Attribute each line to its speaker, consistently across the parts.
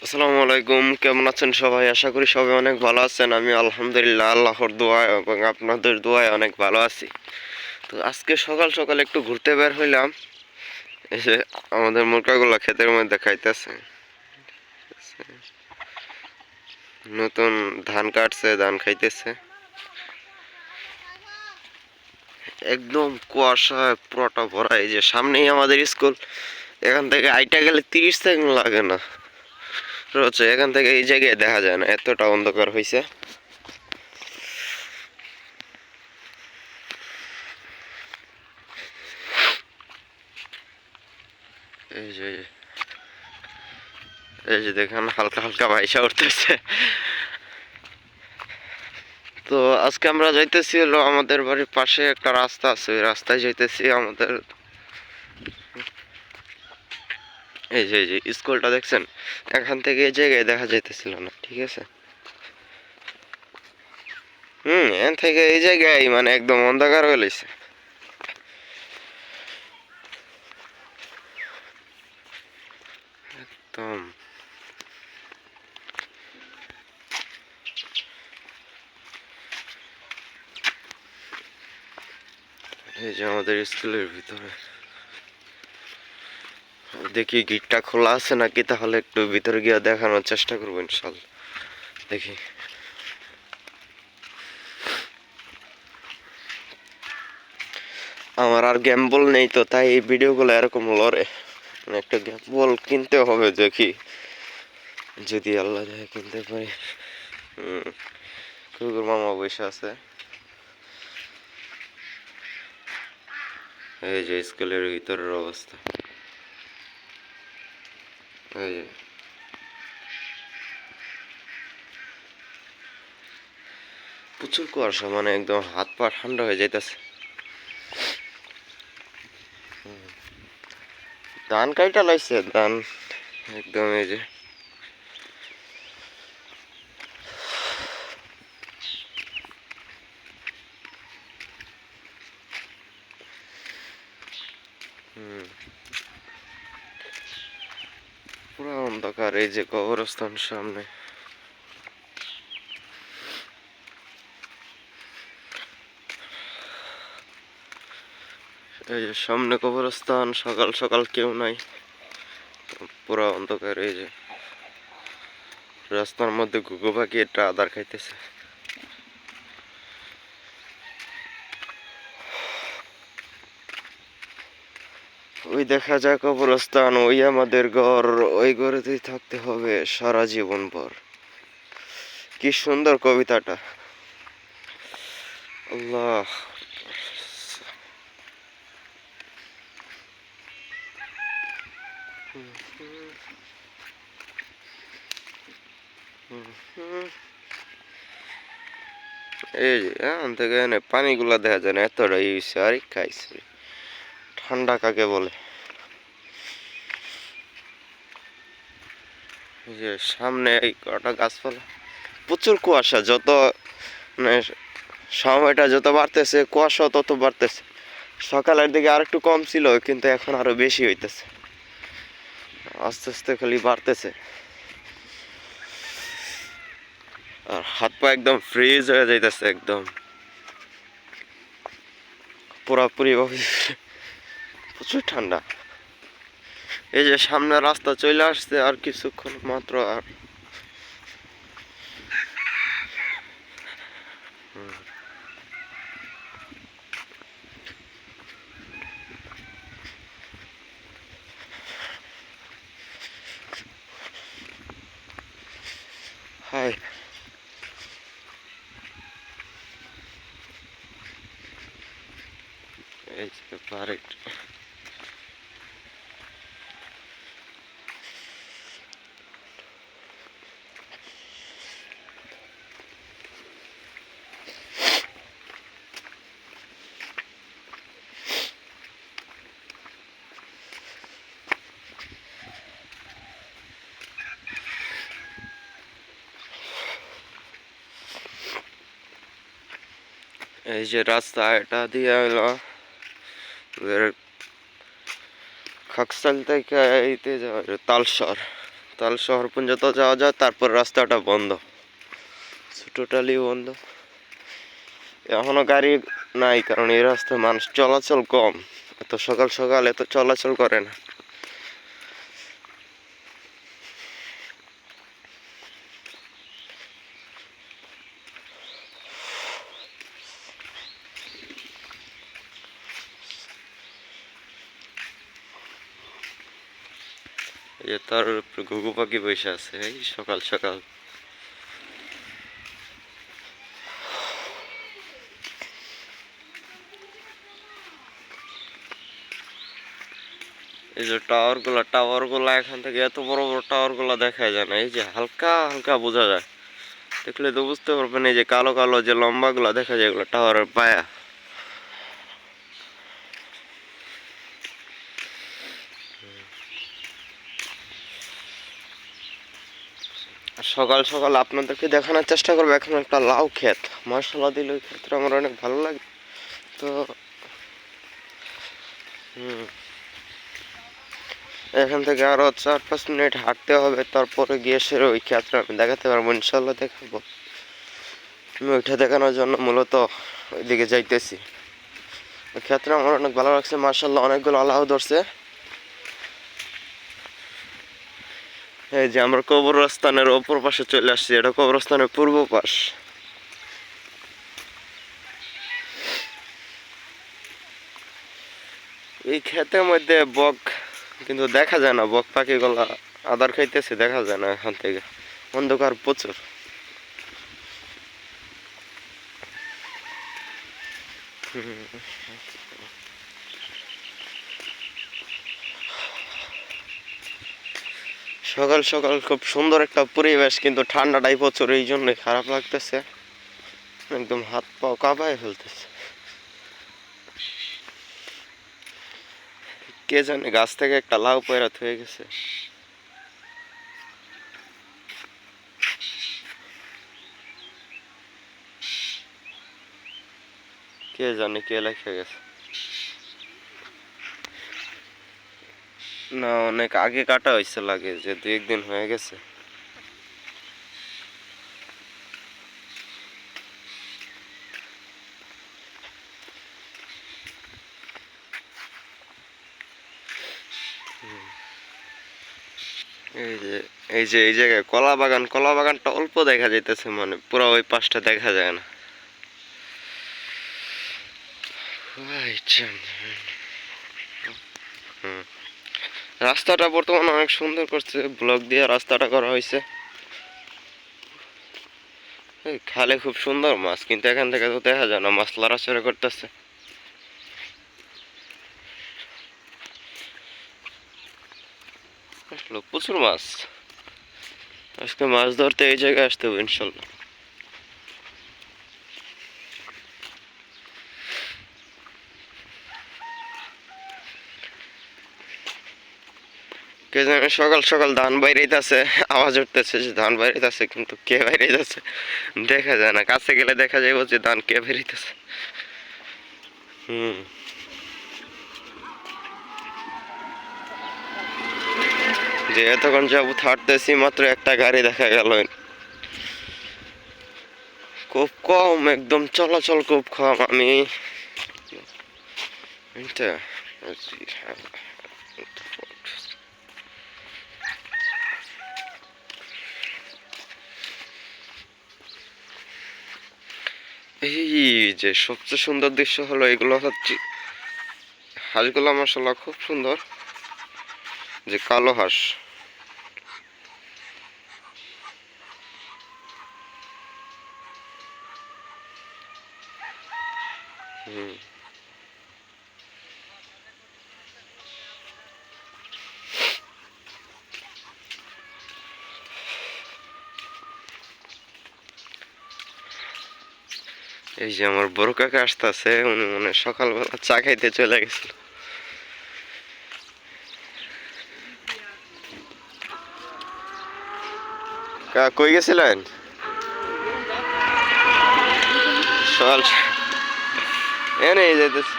Speaker 1: আসসালামু আলাইকুম, কেমন আছেন সবাই? আশা করি সবাই অনেক ভালো আছেন। আমি আলহামদুলিল্লাহ আল্লাহর দোয়ায় এবং আপনাদের দোয়ায় অনেক ভালো আছি। তো আজকে সকাল সকাল একটু ঘুরতে বের হইলাম। এসে আমাদের মুরগাগুলা ক্ষেতের মধ্যে খাইতেছে। নতুন ধান কাটছে, ধান খাইতেছে। একদম কুয়াশা পুরোটা ভরা। এই যে সামনেই আমাদের স্কুল, এখান থেকে আইটা গেলে 30 সেকেন্ড লাগে না। রয়েছে এখান থেকে এই জায়গায় দেখা যায় না, এতটা অন্ধকার হয়েছে। এই যে এই যে দেখেন হালকা হালকা ভাইসা উঠতেছে। তো আজকে আমরা যাইতেছি হলো আমাদের বাড়ির পাশে একটা রাস্তা আছে, ওই রাস্তায় যাইতেছি আমাদের। এই যে স্কুলটা দেখছেন, এখান থেকে এই জায়গায় দেখা যাইতেছিল না, ঠিক আছে। এখান থেকে এই জায়গায় মানে একদম অন্ধকার হয়ে গেছে একদম। এই যে আমাদের স্কুলের ভিতরে, দেখি গেটটা খোলা আছে নাকি, তাহলে একটু ভিতরে গিয়ে দেখানোর চেষ্টা করবো ইনশাল্লাহ। দেখি। আমার আর গেম বল নেই, তো তাই এই ভিডিওগুলো এরকম লড়ে। একটা গেম বল কিনতে হবে, দেখি যদি আল্লাহ যায় কিনতে পারি। কুকুর মামা বসে আছে। এই যে স্কুলের ভিতরের অবস্থা, এই যে প্রচুর কুয়াশা, মানে একদম হাত পা ঠান্ডা হয়ে যাইতেছে। ধান কাইটা লাইছে, ধান একদম। এই যে পুরো অন্ধকার। এই যে কবরস্থান সামনে, এই যে সামনে কবরস্থান। সকাল সকাল কেউ নাই, পুরো অন্ধকার। এই যে রাস্তার মধ্যে ঘুঘু পাখি একটা আদার খাইতেছে। ওই দেখা যায় কবরস্থান, ওই আমাদের ঘর, ওই ঘরেতেই থাকতে হবে সারা জীবন ভর। কি সুন্দর কবিতাটা! আল্লাহ। এই যে এখান থেকে পানিগুলা দেখা যায় না, এতটা ইউছে আর খাইছে। ঠান্ডা কাকে বলে? এই যে সামনে এই কটা গাছপালা, প্রচুর কুয়াশা। যত মানে সময়টা যত বাড়তেছে, কুয়াশা তত বাড়তেছে। সকালের দিকে আর একটু কম ছিল, কিন্তু এখন আরো বেশি হইতেছে, আস্তে আস্তে খালি বাড়তেছে। আর হাত পা একদম ফ্রিজ হয়ে যাইতেছে, একদম পুরাপুরি ভাবে। প্রচুর ঠান্ডা। এই যে সামনে রাস্তা চলে আসছে, আর কিছুক্ষণ মাত্র। আর হাই, এই যে পারেট। এই যে রাস্তা, এটা দিয়ে হলো খাকসাল থেকে এইতে যাওয়া তালসর। তাহলে শহর পর্যন্ত যাওয়া যায়, তারপর রাস্তাটা বন্ধ, টোটালি বন্ধ। এখনো গাড়ি নাই, কারণ এই রাস্তায় মানুষ চলাচল কম, এত সকাল সকাল এত চলাচল করে না। এই তার উপরে ঘুঘু পাখি বসে আছে এই সকাল সকাল। এই যে টাওয়ার গুলা এখান থেকে এত বড় বড় টাওয়ার গুলা দেখা যায় না, এই যে হালকা হালকা বোঝা যায়, দেখলে তো বুঝতে পারবেন। এই যে কালো কালো যে লম্বা গুলা দেখা যায়, এগুলো টাওয়ারের পায়া। সকাল সকাল আপনাদেরকে দেখানোর চেষ্টা করবো এখন একটা লাউ ক্ষেত, মাশাআল্লাহ দিল ওই ক্ষেত্রে আমার অনেক ভালো লাগে। তো এখান থেকে আরো 4-5 মিনিট হাঁটতে হবে, তারপরে গিয়ে সে ওই ক্ষেত্রে আমি দেখাতে পারবো, ইনশাল্লাহ দেখাবো। আমি ওইটা দেখানোর জন্য মূলত ওইদিকে যাইতেছি। ওই ক্ষেত্রে আমার অনেক ভালো লাগছে, মাশাআল্লাহ অনেকগুলো লাউ ধরছে। এই যে আমরা কবরস্থানের অপর পাশে চলে আসছি, এটা কবরস্থানের পূর্ব পাশ। এই ক্ষেতের মধ্যে বক কিন্তু দেখা যায় না, বক পাখিগুলা আদার খাইতেছে, দেখা যায় না এখান থেকে, অন্ধকার প্রচুর। সকাল সকাল খুব সুন্দর একটা পরিবেশ, কিন্তু ঠান্ডাটাই প্রচুর, এই জন্যই খারাপ লাগতেছে, একদম হাত পাও কাঁপায় ফেলতেছে। কে জানে গাছ থেকে একটা লাউ পয়রা হয়ে গেছে। কে জানে কে লেখে গেছে। না, অনেক আগে কাটা হয়েছে, লাগে যে 2-1 দিন হয়ে গেছে। এই যে এই জায়গায় কলা বাগানটা অল্প দেখা যাইতেছে, মানে পুরো ওই পাশটা দেখা যায় না। রাস্তাটা বর্তমানে অনেক সুন্দর করছে, ব্লক দিয়ে রাস্তাটা করা হয়েছে। খালে খুব সুন্দর মাছ, কিন্তু এখান থেকে তো দেখা যায় না, মাছ লড়াচড়া করতেছে। প্রচুর মাছ, আজকে মাছ ধরতে এই জায়গায় আসতে হবে ইনশাল্লাহ। কে জানে সকাল সকাল ধান বাইরেইতেছে, আওয়াজ উঠতেছে যে ধান বাইরেইতেছে, কিন্তু কে বাইরেইতেছে দেখা যায় না, কাছে গেলে দেখা যাবে যে ধান কে বাইরেইতেছে। যে এতক্ষণ যাবত হাঁটতেছি, মাত্র একটা গাড়ি দেখা গেল, খুব কম, একদম চলাচল খুব কম। আমি এই যে সবচেয়ে সুন্দর দৃশ্য হলো এগুলো হচ্ছে হাঁসগুলো, মাশাআল্লাহ খুব সুন্দর, যে কালো হাঁস। এই যে আমার বড় কাকা আসতেছে, উনি মনে সকালবেলা চা খাইতে চলে গেছিল। কই গেছিলেন সকাল? এনে যেতেছি।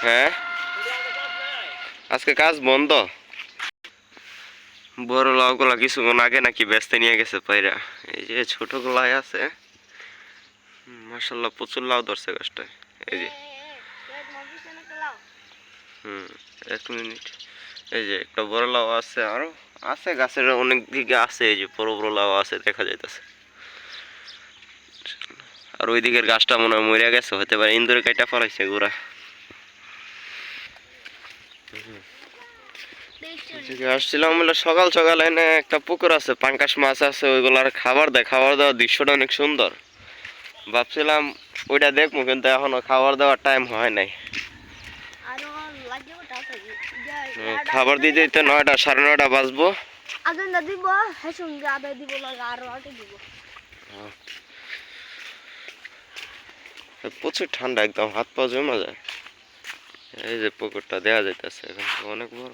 Speaker 1: হ্যাঁ আজকে কাজ বন্ধ। বড় লাউগুলা কিছুক্ষণ আগে নাকি বেচতে নিয়ে গেছে পায়রা। এই যে ছোট গুলাই আছে, মাশাল্লাহ প্রচুর লাউ ধরছে গাছটায়। এই যে এক মিনিট, এই যে একটা বড় লাউ আছে, আরো আছে গাছের অনেক দিকে আছে। এই যে বড় বড় লাউ আছে দেখা যাইতেছে। আর ওই দিকের গাছটা মনে হয় মরে গেছে, হতে পারে ইন্দুরে কাইটা ফলাইছে গোড়া। আসছিলাম বলে সকাল সকাল, এনে একটা পুকুর আছে, পাঙ্কাশ মাছ আছে, ওইগুলার খাবার দেয়। খাবার দেওয়ার দৃশ্যটা অনেক সুন্দর। ভাবছিলাম ওইটা দেখবো, কিন্তু এখনো খাবার দেওয়ার টাইম হয় নাই। খাবার দিতে দিতে 9টা 9:30 বাজবো। প্রচুর ঠান্ডা, একদম হাত পা জমা যায়। এই যে পুকুরটা দেয়া যাইতেছে, এখন অনেক বড়।